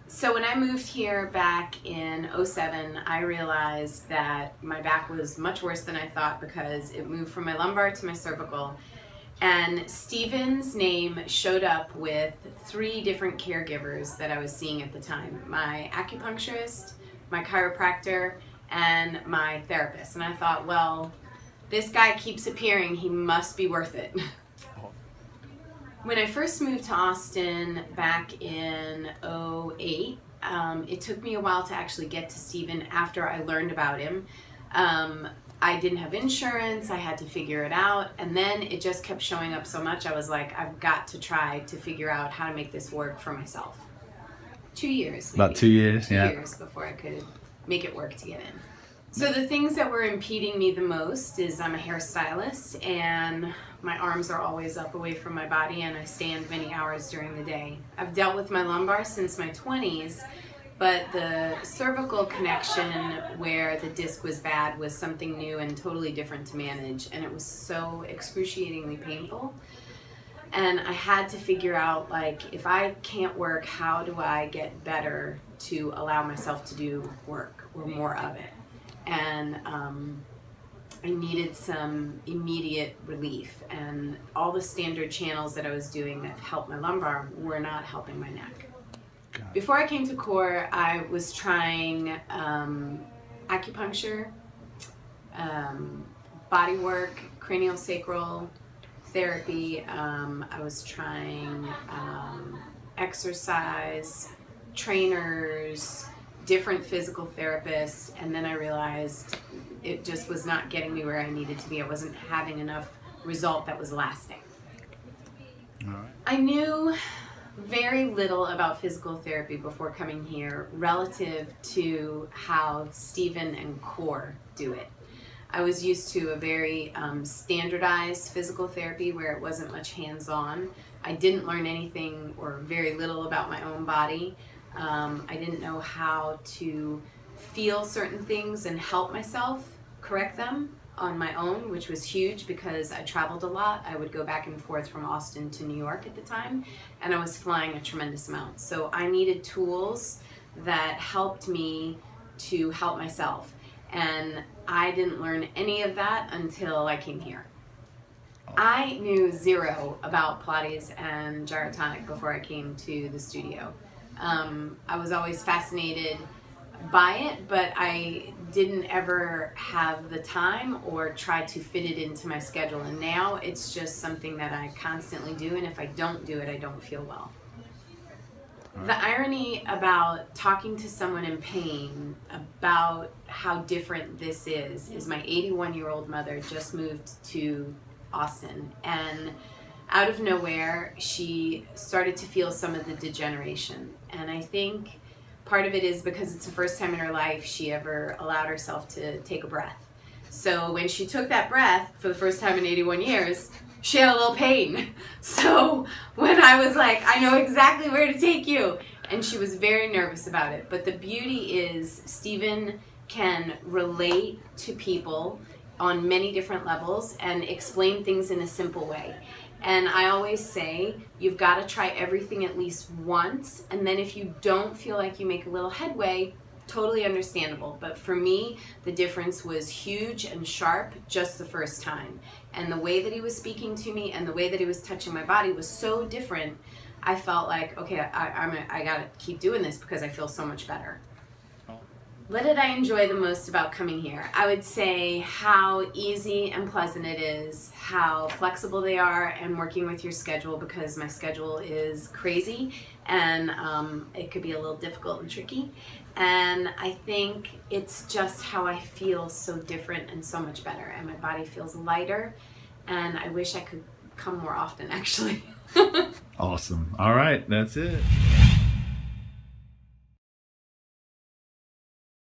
So when I moved here back in '07, I realized that my back was much worse than I thought because it moved from my lumbar to my cervical. And Stephen's name showed up with 3 different caregivers that I was seeing at the time. My acupuncturist, my chiropractor, and my therapist. And I thought, well, this guy keeps appearing, he must be worth it. When I first moved to Austin back in '08, it took me a while to actually get to Stephen after I learned about him. I didn't have insurance, I had to figure it out, and then it just kept showing up so much, I was like, I've got to try to figure out how to make this work for myself. 2 years. Maybe. About 2 years, yeah. 2 years before I could make it work to get in. So the things that were impeding me the most is I'm a hairstylist and my arms are always up away from my body and I stand many hours during the day. I've dealt with my lumbar since my 20s, but the cervical connection where the disc was bad was something new and totally different to manage, and it was so excruciatingly painful. And I had to figure out, like, if I can't work, how do I get better to allow myself to do work or more of it? And I needed some immediate relief, and all the standard channels that I was doing that helped my lumbar were not helping my neck. Before I came to CORE, I was trying acupuncture, body work, craniosacral therapy. I was trying exercise, trainers, different physical therapists, and then I realized it just was not getting me where I needed to be. I wasn't having enough result that was lasting. All right. I knew very little about physical therapy before coming here relative to how Stephen and CORE do it. I was used to a very standardized physical therapy where it wasn't much hands-on. I didn't learn anything or very little about my own body. I didn't know how to feel certain things and help myself correct them on my own, which was huge because I traveled a lot. I would go back and forth from Austin to New York at the time, and I was flying a tremendous amount. So I needed tools that helped me to help myself. And I didn't learn any of that until I came here. I knew zero about Pilates and gyrotonic before I came to the studio. I was always fascinated by it, but I didn't ever have the time or try to fit it into my schedule, and now it's just something that I constantly do, and if I don't do it, I don't feel well. The irony about talking to someone in pain about how different this is my 81-year-old mother just moved to Austin, and out of nowhere she started to feel some of the degeneration, and I think part of it is because it's the first time in her life she ever allowed herself to take a breath. So when she took that breath for the first time in 81 years, she had a little pain. So when I was like, I know exactly where to take you, and she was very nervous about it. But the beauty is Stephen can relate to people on many different levels and explain things in a simple way. And I always say, you've got to try everything at least once, and then if you don't feel like you make a little headway, totally understandable. But for me, the difference was huge and sharp just the first time. And the way that he was speaking to me and the way that he was touching my body was so different, I felt like, okay, I got to keep doing this because I feel so much better. What did I enjoy the most about coming here? I would say how easy and pleasant it is, how flexible they are, and working with your schedule, because my schedule is crazy and it could be a little difficult and tricky. And I think it's just how I feel so different and so much better, and my body feels lighter, and I wish I could come more often, actually. Awesome. All right, that's it.